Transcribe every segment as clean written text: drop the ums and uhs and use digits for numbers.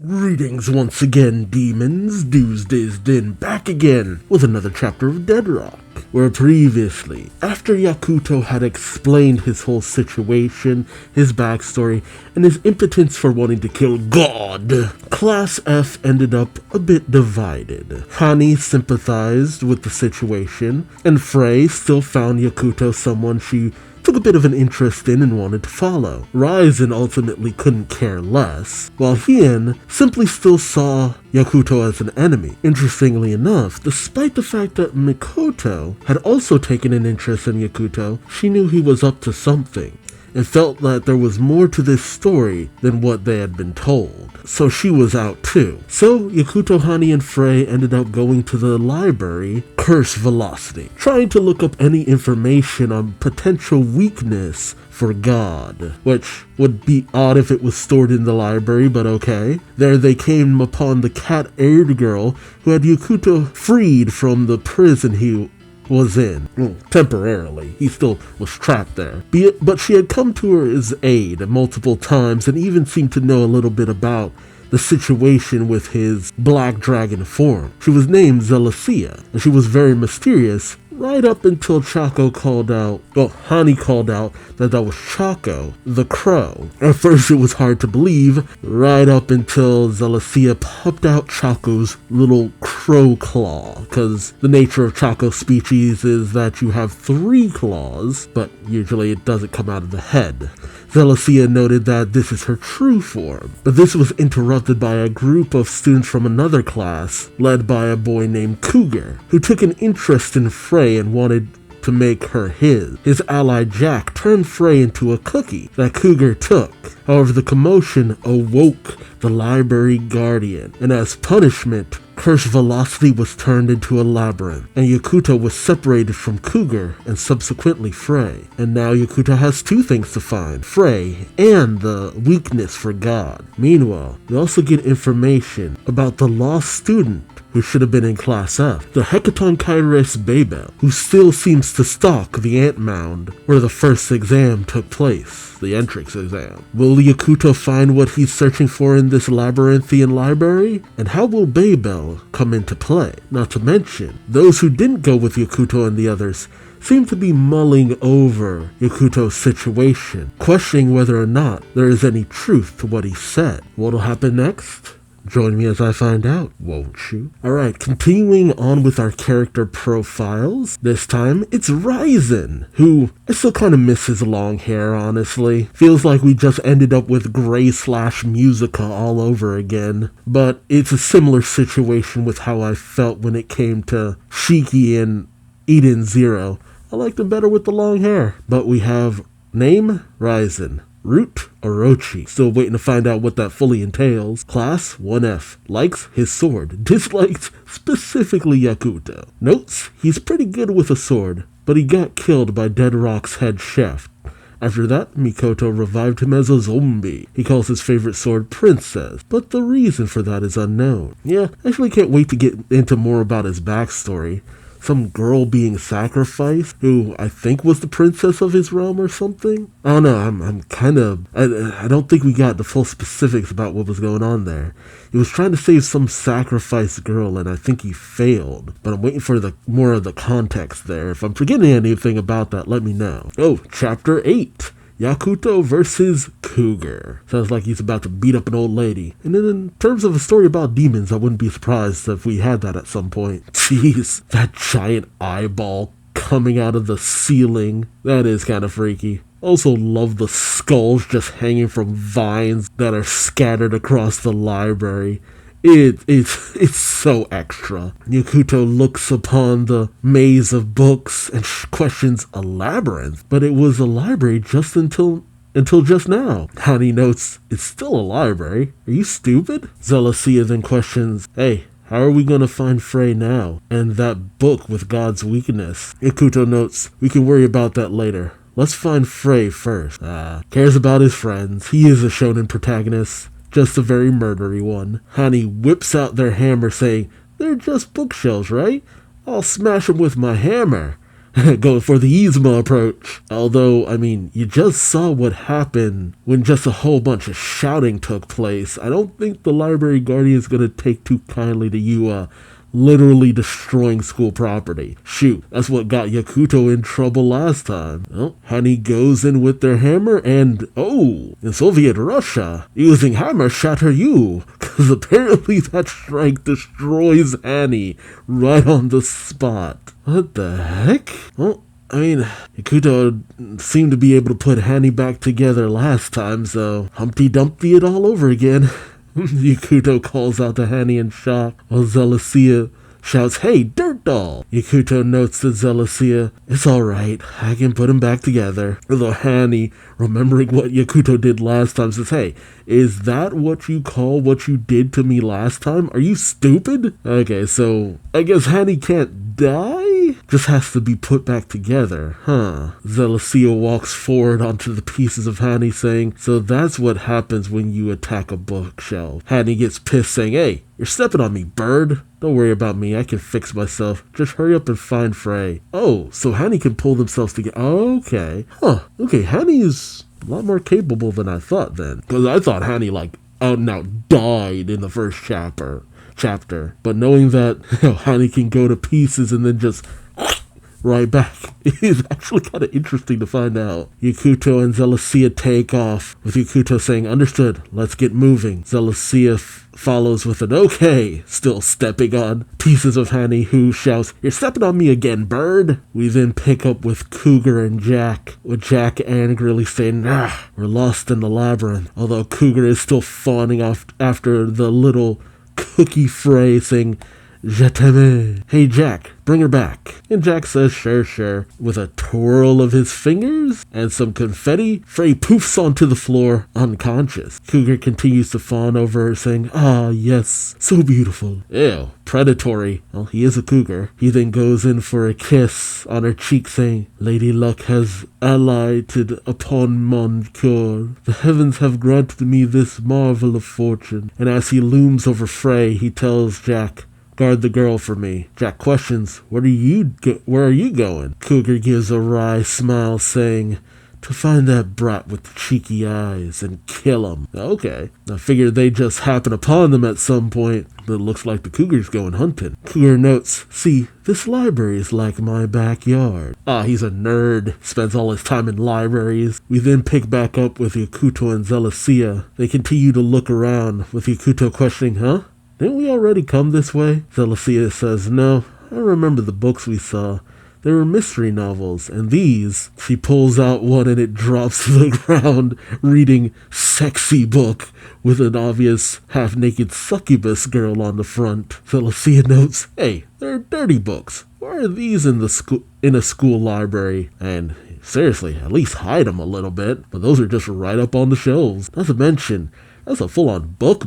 Greetings once again, demons. Duuz-Diz-Din back again with another chapter of Deadrock, where previously, after Yakuto had explained his whole situation, his backstory, and his impotence for wanting to kill God, Class F ended up a bit divided. Hani sympathized with the situation, and Frey still found Yakuto someone she took a bit of an interest in and wanted to follow. Ryzen ultimately couldn't care less, while Hien simply still saw Yakuto as an enemy. Interestingly enough, despite the fact that Mikoto had also taken an interest in Yakuto, she knew he was up to something, and felt that there was more to this story than what they had been told. So she was out too. So Yakuto, Hani, and Frey ended up going to the library, Curse Velocity, trying to look up any information on potential weakness for God, which would be odd if it was stored in the library, but okay. There they came upon the cat-eared girl who had Yakuto freed from the prison he was in. Temporarily. He still was trapped there. But she had come to her aid multiple times and even seemed to know a little bit about the situation with his black dragon form. She was named Zelacia, and she was very mysterious right up until Hani called out that was Chaco, the crow. At first it was hard to believe, right up until Zelacia popped out Chaco's little crow claw, because the nature of Chaco species is that you have 3 claws, but usually it doesn't come out of the head. Zelacia noted that this is her true form, but this was interrupted by a group of students from another class, led by a boy named Cougar, who took an interest in Frey and wanted to make her his. His ally Jack turned Frey into a cookie that Cougar took. However, the commotion awoke the library guardian, and as punishment, Curse Velocity was turned into a labyrinth, and Yakuto was separated from Cougar and subsequently Frey. And now Yakuto has 2 things to find, Frey and the weakness for God. Meanwhile, we also get information about the lost student who should have been in Class F, the Hecaton Kairos Babel, who still seems to stalk the ant mound where the first exam took place, the entrance exam. Will Yakuto find what he's searching for in this labyrinthian library? And how will Babel come into play? Not to mention, those who didn't go with Yakuto and the others seem to be mulling over Yakuto's situation, questioning whether or not there is any truth to what he said. What'll happen next? Join me as I find out, won't you? Alright, continuing on with our character profiles. This time, it's Ryzen, who I still kind of miss his long hair, honestly. Feels like we just ended up with Gray/Musica all over again. But it's a similar situation with how I felt when it came to Shiki and Eden Zero. I liked him better with the long hair. But we have name, Ryzen. Root, Orochi. Still waiting to find out what that fully entails. Class, 1F. Likes his sword. Dislikes specifically Yakuto. Notes, he's pretty good with a sword, but he got killed by Deadrock's head chef. After that, Mikoto revived him as a zombie. He calls his favorite sword Princess, but the reason for that is unknown. Yeah, actually can't wait to get into more about his backstory. Some girl being sacrificed, who I think was the princess of his realm or something? I don't know, I don't think we got the full specifics about what was going on there. He was trying to save some sacrificed girl, and I think he failed. But I'm waiting for more of the context there. If I'm forgetting anything about that, let me know. Oh, Chapter 8. Yakuto versus Cougar. Sounds like he's about to beat up an old lady. And then in terms of a story about demons, I wouldn't be surprised if we had that at some point. Jeez, that giant eyeball coming out of the ceiling. That is kind of freaky. Also love the skulls just hanging from vines that are scattered across the library. It's so extra. Yakuto looks upon the maze of books and questions a labyrinth, but it was a library just until just now. Hani notes, it's still a library. Are you stupid? Zelacia then questions, hey, how are we gonna find Frey now? And that book with God's weakness. Yakuto notes, we can worry about that later. Let's find Frey first. Cares about his friends. He is a shonen protagonist. Just a very murdery one. Hani whips out their hammer saying, they're just bookshelves, right? I'll smash them with my hammer. Go for the Yzma approach. Although, I mean, you just saw what happened when just a whole bunch of shouting took place. I don't think the library guardian is going to take too kindly to you, literally destroying school property. Shoot, that's what got Yakuto in trouble last time. Well, Hani goes in with their hammer and, in Soviet Russia, using hammer shatter you, because apparently that strike destroys Hani right on the spot. What the heck? Well, I mean, Yakuto seemed to be able to put Hani back together last time, so Humpty Dumpty it all over again. Yakuto calls out to Hani in shock, while Zelasiya shouts, "Hey, dirt doll!" Yakuto notes to Zelasiya, "It's alright, I can put him back together." Although Hani, remembering what Yakuto did last time, says, "Hey, is that what you call what you did to me last time? Are you stupid?" Okay, so I guess Hani can't die? Just has to be put back together, huh? Zelasiya walks forward onto the pieces of Hani saying, "So that's what happens when you attack a bookshelf." Hani gets pissed saying, "Hey, you're stepping on me, bird. Don't worry about me, I can fix myself. Just hurry up and find Frey." Oh, so Hani can pull themselves together. Okay. Okay, Hani is a lot more capable than I thought then. Because I thought Hani, out and out died in the first chapter. But knowing that Hani can go to pieces and then just right back is actually kind of interesting to find out. Yakuto and Zelasiya take off, with Yakuto saying, "Understood, let's get moving." Zelasiya follows with an "okay," still stepping on pieces of Hani, who shouts, "You're stepping on me again, bird." We then pick up with Cougar and Jack, with Jack angrily saying, "We're lost in the labyrinth," although Cougar is still fawning off after the little cookie Frey saying, "Je t'aime. Hey Jack, bring her back." And Jack says, sure. With a twirl of his fingers and some confetti, Frey poofs onto the floor, unconscious. Cougar continues to fawn over her, saying, "Ah, yes, so beautiful." Ew, predatory. Well, he is a cougar. He then goes in for a kiss on her cheek, saying, "Lady Luck has alighted upon mon cœur. The heavens have granted me this marvel of fortune." And as he looms over Frey, he tells Jack, "Guard the girl for me." Jack questions, where are you going? Cougar gives a wry smile, saying, "To find that brat with the cheeky eyes and kill him." Okay, I figured they'd just happen upon them at some point, but it looks like the Cougar's going hunting. Cougar notes, "See, this library is like my backyard." He's a nerd, spends all his time in libraries. We then pick back up with Yakuto and Zelasiya. They continue to look around, with Yakuto questioning, "Didn't we already come this way?" Zelasiya says, "No, I remember the books we saw. They were mystery novels, and these..." She pulls out one and it drops to the ground, reading "sexy book" with an obvious half-naked succubus girl on the front. Zelasiya notes, "Hey, they're dirty books. Why are these in a school library? And seriously, at least hide them a little bit." But those are just right up on the shelves. Not to mention, that's a full-on book.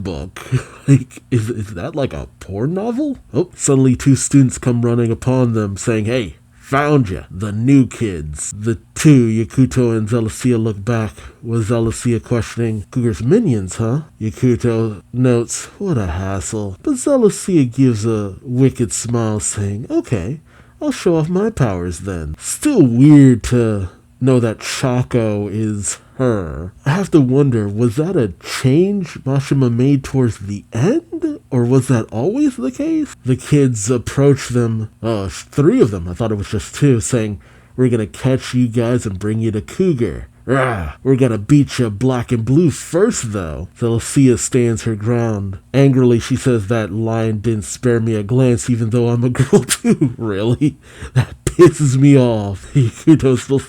Is that like a porn novel? Suddenly 2 students come running upon them, saying, "Hey, found ya, the new kids." The 2, Yakuto and Zelasiya, look back, with Zelasiya questioning, "Cougar's minions, huh?" Yakuto notes, "What a hassle." But Zelasiya gives a wicked smile, saying, "Okay, I'll show off my powers then." Still weird to know that Chaco is her. I have to wonder, was that a change Mashima made towards the end? Or was that always the case? The kids approach them, 3 of them, I thought it was just 2, saying, "We're gonna catch you guys and bring you to Cougar. We're gonna beat you black and blue first, though." Zelasiya stands her ground. Angrily, she says, "That lion didn't spare me a glance, even though I'm a girl too." Really? That pisses me off. Yakuto still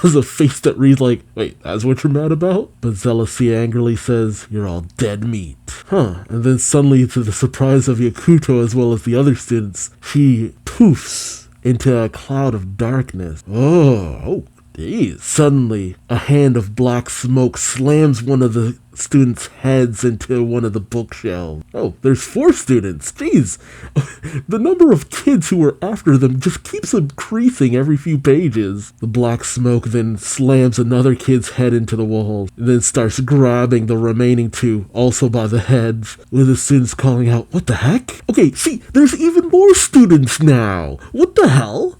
has a face that reads "Wait, that's what you're mad about?" But Zelasiya angrily says, "You're all dead meat." And then suddenly, to the surprise of Yakuto as well as the other students, she poofs into a cloud of darkness. Oh, geez. Suddenly, a hand of black smoke slams one of the students' heads into one of the bookshelves. There's 4 students. Jeez. The number of kids who are after them just keeps increasing every few pages. The black smoke then slams another kid's head into the wall, and then starts grabbing the remaining 2, also by the heads, with the students calling out, "What the heck?" Okay, see, there's even more students now. What the hell?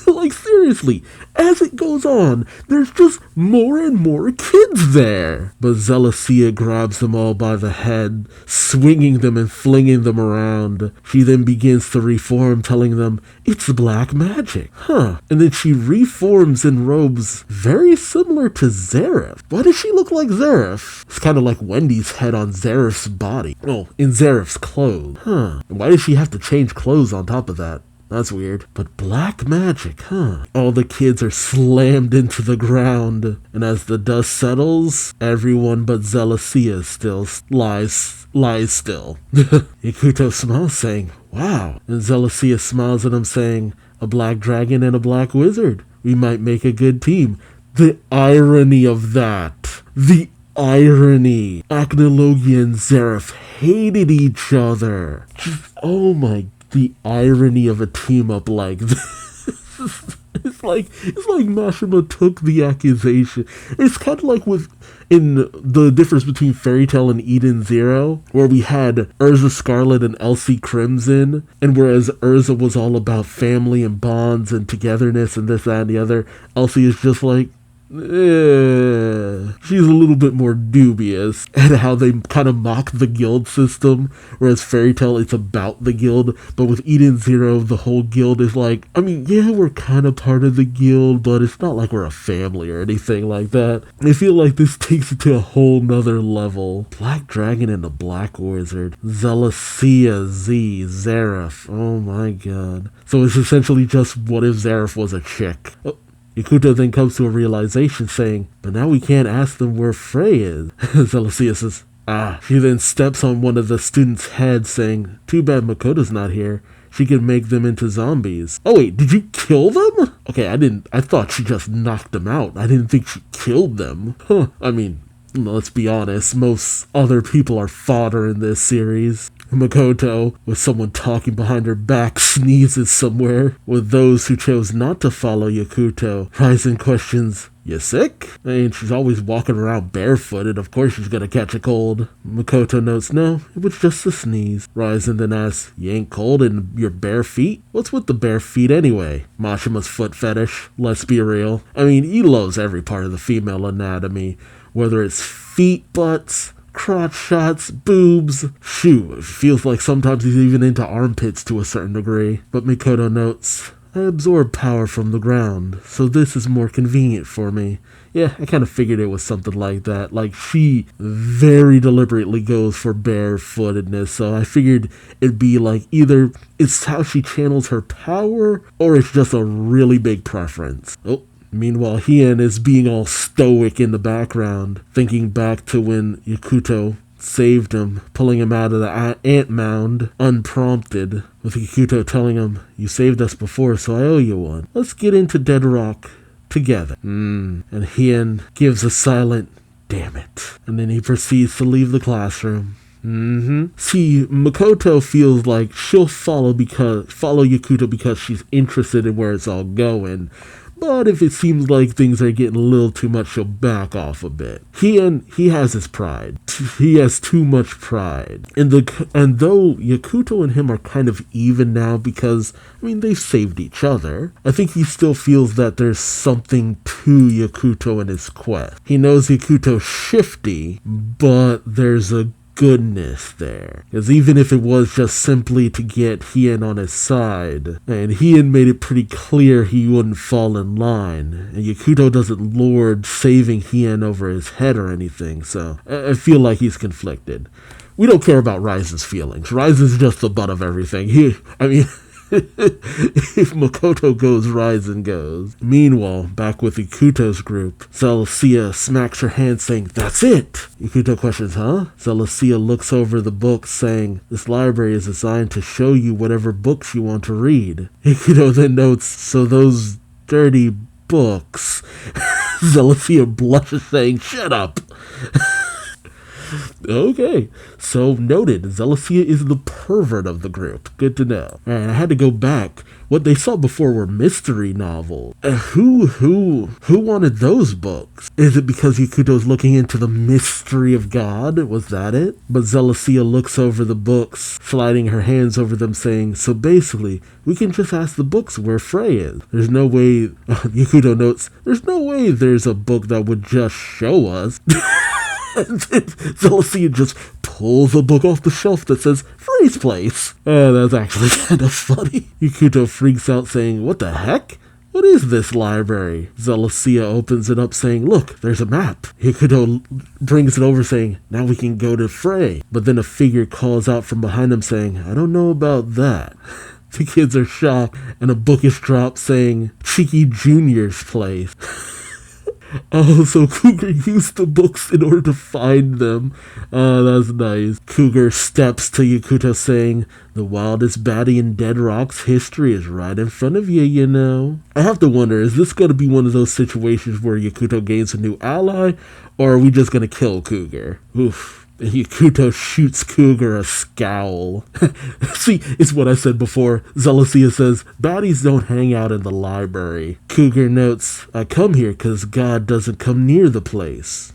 Like, seriously, as it goes on, there's just more and more kids there. But Zealosia grabs them all by the head, swinging them and flinging them around. She then begins to reform, telling them, it's black magic. And then she reforms in robes very similar to Zareth. Why does she look like Zareth? It's kind of like Wendy's head on Zareth's body. Oh, in Zareth's clothes. And why does she have to change clothes on top of that? That's weird. But black magic, All the kids are slammed into the ground. And as the dust settles, everyone but Zealosia still lies still. Yakuto smiles, saying, wow. And Zealosia smiles at him, saying, a black dragon and a black wizard. We might make a good team. The irony of that. The irony. Acnologia and Zareth hated each other. Oh my, the irony of a team up like this. It's like Mashima took the accusation. It's kind of like in the difference between Fairy Tail and Eden Zero, where we had Urza Scarlet and Elsie Crimson, and whereas Urza was all about family and bonds and togetherness and this, that, and the other, Elsie is just like, she's a little bit more dubious at how they kind of mock the guild system, whereas Fairy Tail, it's about the guild, but with Eden Zero, the whole guild is like, I mean, yeah, we're kind of part of the guild, but it's not like we're a family or anything like that. I feel like this takes it to a whole nother level. Black Dragon and the Black Wizard. Zealosia, Zareth. Oh my god. So it's essentially just, what if Zareth was a chick? Oh. Yakuto then comes to a realization, saying, but now we can't ask them where Frey is. Zealosia says, She then steps on one of the students' heads, saying, too bad Makoto's not here. She can make them into zombies. Oh wait, did you kill them? Okay, I thought she just knocked them out. I didn't think she killed them. I mean, let's be honest, most other people are fodder in this series. Makoto, with someone talking behind her back, sneezes somewhere. With those who chose not to follow Yakuto, Ryzen questions, you sick? I mean, she's always walking around barefooted, of course she's gonna catch a cold. Makoto notes, no, it was just a sneeze. Ryzen then asks, you ain't cold in your bare feet? What's with the bare feet anyway? Mashima's foot fetish, let's be real. I mean, he loves every part of the female anatomy, whether it's feet, butts, crotch shots, boobs. Shoot, it feels like sometimes he's even into armpits to a certain degree. But Makoto notes, I absorb power from the ground, so this is more convenient for me. Yeah, I kind of figured it was something like that. Like, she very deliberately goes for barefootedness, so I figured it'd be like either it's how she channels her power, or it's just a really big preference. Oh. Meanwhile, Hien is being all stoic in the background, thinking back to when Yakuto saved him, pulling him out of the ant mound, unprompted, with Yakuto telling him, you saved us before, so I owe you one. Let's get into Dead Rock together. And Hien gives a silent, damn it. And then he proceeds to leave the classroom. See, Makoto feels like she'll follow Yakuto because she's interested in where it's all going. But if it seems like things are getting a little too much, she'll back off a bit. He has his pride. He has too much pride. And though Yakuto and him are kind of even now because, I mean, they've saved each other, I think he still feels that there's something to Yakuto in his quest. He knows Yakuto's shifty, but there's a goodness there. Because even if it was just simply to get Hien on his side, and Hien made it pretty clear he wouldn't fall in line, and Yakuto doesn't lord saving Hien over his head or anything, so I feel like he's conflicted. We don't care about Ryzen's feelings. Ryzen's just the butt of everything. If Makoto goes, Ryzen goes. Meanwhile, back with Yakuto's group, Zealosia smacks her hand saying, that's it! Yakuto questions, huh? Zealosia looks over the book saying, this library is designed to show you whatever books you want to read. Yakuto then notes, so those dirty books. Zealosia blushes saying, shut up! Okay, so noted. Zealosia is the pervert of the group. Good to know. Alright, I had to go back. What they saw before were mystery novels. Who wanted those books? Is it because Yakuto's looking into the mystery of God? Was that it? But Zealosia looks over the books, sliding her hands over them, saying, so basically, we can just ask the books where Frey is. There's no way, Yakuto notes, there's no way there's a book that would just show us. Zealosia just pulls a book off the shelf that says Frey's Place. That's actually kind of funny. Yakuto freaks out saying, what the heck? What is this library? Zealosia opens it up saying, look, there's a map. Yakuto brings it over saying, now we can go to Frey. But then a figure calls out from behind him saying, I don't know about that. The kids are shocked and a book is dropped saying, Cheeky Jr.'s place. Oh, so Cougar used the books in order to find them. That's nice. Cougar steps to Yakuto saying, the wildest baddie in Dead Rock's history is right in front of you, you know. I have to wonder, is this going to be one of those situations where Yakuto gains a new ally, or are we just going to kill Cougar? Oof. Yakuto shoots Cougar a scowl. See, it's what I said before. Zealosia says, baddies don't hang out in the library. Cougar notes, I come here because God doesn't come near the place.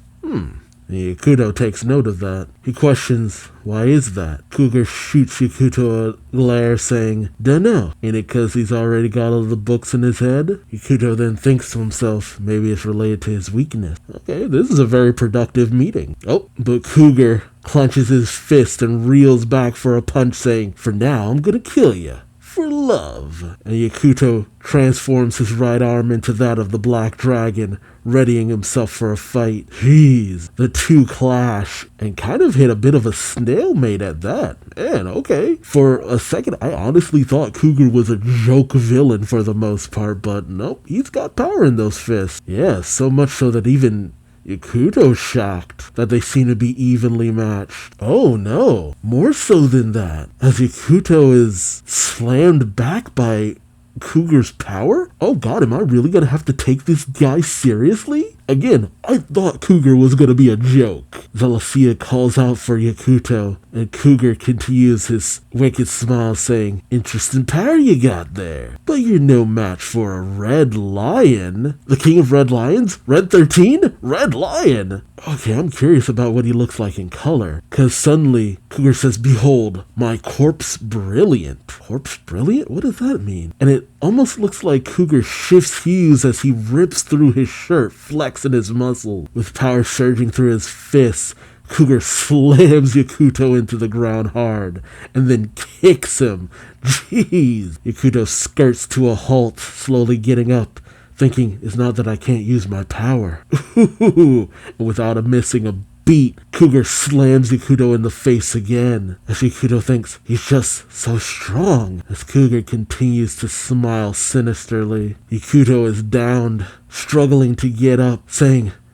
Yakuto takes note of that. He questions, why is that? Cougar shoots Yakuto a glare saying, dunno, ain't it cause he's already got all the books in his head? Yakuto then thinks to himself, maybe it's related to his weakness. Okay, this is a very productive meeting. Oh, but Cougar clenches his fist and reels back for a punch saying, for now I'm gonna kill ya. For love. And Yakuto transforms his right arm into that of the Black Dragon, readying himself for a fight. Jeez, the two clash and kind of hit a bit of a stalemate at that. Man, okay. For a second, I honestly thought Cougar was a joke villain for the most part, but nope, he's got power in those fists. Yeah, so much so that even Yakuto's shocked that they seem to be evenly matched. Oh no, more so than that, as Yakuto is slammed back by Cougar's power? Oh god, am I really gonna have to take this guy seriously? Again, I thought Cougar was gonna be a joke. Zealosia calls out for Yakuto, and Cougar continues his wicked smile saying, interesting power you got there, but you're no match for a red lion. The king of red lions? Red 13? Red lion! Okay, I'm curious about what he looks like in color, cause suddenly Cougar says, behold, my corpse brilliant. Corpse brilliant? What does that mean? And it almost looks like Cougar shifts hues as he rips through his shirt, flexing his muscle. With power surging through his fists, Cougar slams Yakuto into the ground hard, and then kicks him. Jeez! Yakuto skirts to a halt, slowly getting up, thinking, it's not that I can't use my power. And without missing a beat, Cougar slams Yakuto in the face again, as Yakuto thinks he's just so strong. As Cougar continues to smile sinisterly, Yakuto is downed, struggling to get up,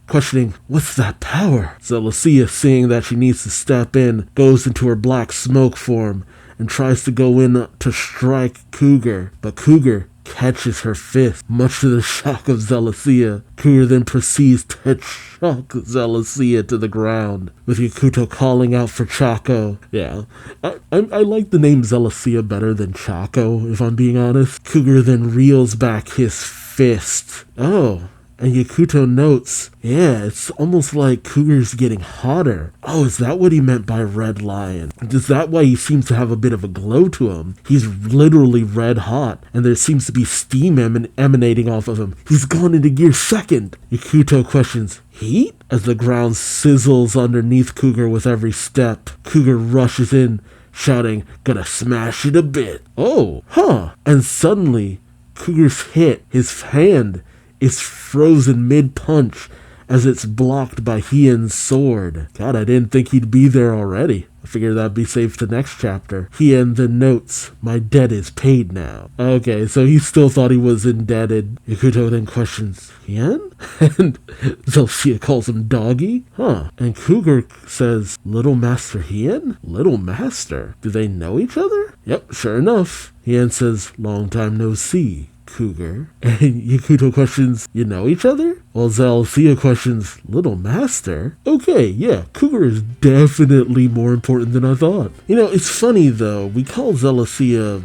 questioning, what's that power? Zealosia, seeing that she needs to step in, goes into her black smoke form and tries to go in to strike Cougar, but Cougar catches her fist, much to the shock of Zealosia. Cougar then proceeds to chuck Zealosia to the ground, with Yakuto calling out for Chaco. Yeah, I like the name Zealosia better than Chaco, if I'm being honest. Cougar then reels back his fist. Oh, and Yakuto notes, yeah, it's almost like Cougar's getting hotter. Oh, is that what he meant by red lion? Is that why he seems to have a bit of a glow to him? He's literally red hot, and there seems to be steam emanating off of him. He's gone into gear second. Yakuto questions, heat? As the ground sizzles underneath Cougar with every step, Cougar rushes in, shouting, gonna smash it a bit. Oh, huh. And suddenly, Cougar's hit, his hand, is frozen mid-punch as it's blocked by Hien's sword. God, I didn't think he'd be there already. I figured that'd be safe to next chapter. Hien then notes, my debt is paid now. Okay, so he still thought he was indebted. Yakuto then questions, Hien? And Zealosia calls him Doggy? Huh. And Cougar says, Little Master Hien? Little Master? Do they know each other? Yep, sure enough. Hien says, long time no see, Cougar. And Yakuto questions, you know each other? While Zalcia questions, Little Master? Okay, yeah, Cougar is definitely more important than I thought. It's funny though, we call Zalcia,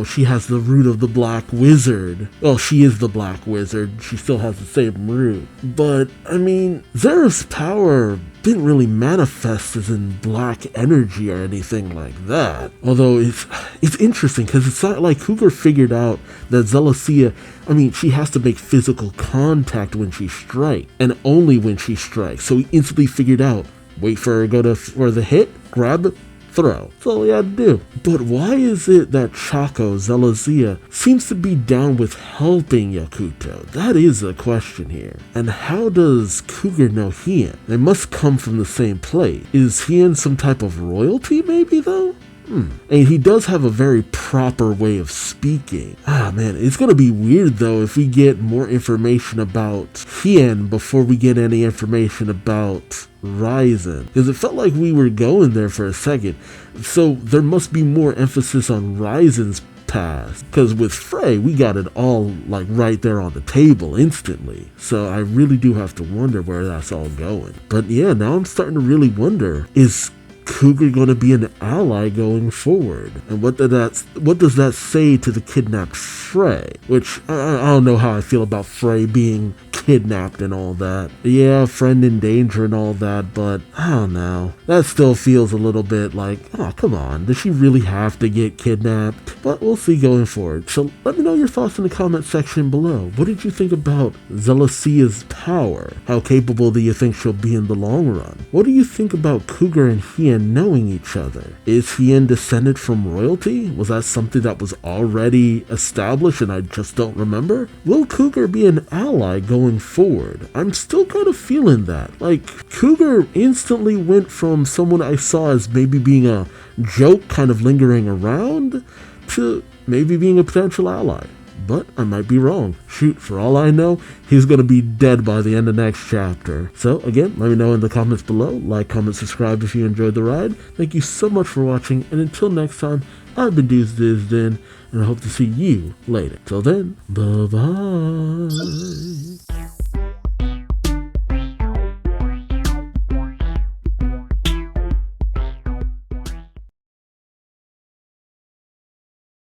she has the root of the Black Wizard. Well, she is the Black Wizard, she still has the same root. But, Zera's power didn't really manifest as in black energy or anything like that. Although it's interesting because it's not like Cougar figured out that Zalcia, she has to make physical contact when she strikes, and only when she strikes. So he instantly figured out, wait for her to go for the hit, grab it, throw. That's all he had to do. But why is it that Chaco, Zalcia, seems to be down with helping Yakuto? That is the question here. And how does Cougar know Hien? They must come from the same place. Is Hien some type of royalty maybe though? And he does have a very proper way of speaking. Man, it's gonna be weird though if we get more information about Hien before we get any information about Ryzen, because it felt like we were going there for a second. So there must be more emphasis on Ryzen's past, because with Frey we got it all like right there on the table instantly. So I really do have to wonder where that's all going. But yeah, now I'm starting to really wonder, is Cougar going to be an ally going forward? And what does that say to the kidnapped Frey? Which I don't know how I feel about Frey being kidnapped and all that. Yeah, friend in danger and all that, but I don't know. That still feels a little bit like, oh, come on, does she really have to get kidnapped? But we'll see going forward. So let me know your thoughts in the comment section below. What did you think about Zalcia's power? How capable do you think she'll be in the long run? What do you think about Cougar and Hien knowing each other? Is Hien descended from royalty? Was that something that was already established and I just don't remember? Will Cougar be an ally going forward? I'm still kind of feeling that. Like, Cougar instantly went from someone I saw as maybe being a joke kind of lingering around to maybe being a potential ally. But I might be wrong. Shoot, for all I know, he's going to be dead by the end of next chapter. So again, let me know in the comments below. Like, comment, subscribe if you enjoyed the ride. Thank you so much for watching, and until next time, I've been Duuz-Diz-Din, and I hope to see you later. Till then, bye-bye.